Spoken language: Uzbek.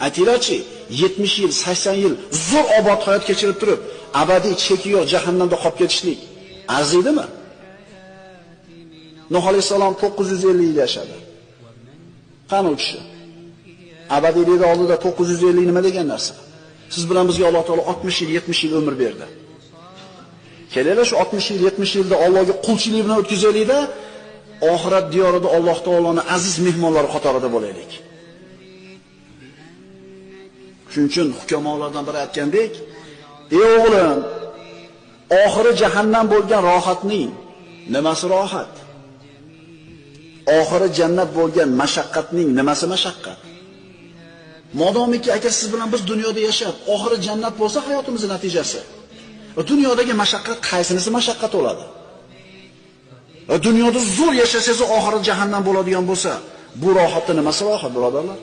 Aytinglarchi, 70 yil, 80 yil zo'r obod hayot kechirib turib, abadiy cheki yo'q jahannamda qolib ketishlik arziydimi? Nuh alayhisalom 950 yil yashadi. Qani u kishi? Abadiylik oldida 950 nima degan narsa? Siz bilan bizga Alloh taolo 60 yil, 70 yil umr berdi. Kelinglar shu 60 yil, 70 yilda Allohga qulchilik bilan o'tkazaylik-da, oxirat diyorida Alloh taoloning aziz mehmonlari qatorida bo'laylik. Shuning uchun hukamolardan biri aytgandek, ey o'g'lim, oxiri jahannam bo'lgan rohatning nimasi rohat? Oxiri jannat bo'lgan mashaqqatning nimasi mashaqqat? Modomiki agar siz bilan biz dunyoda yashab, oxiri jannat bo'lsa hayotimizning natijasi. Dunyodagi mashaqqat qaysinisi mashaqqat bo'ladi? Dunyoda zo'r yashasangiz oxiri jahannam bo'ladigan bo'lsa, bu rohatning nimasi rohat, birodarlar?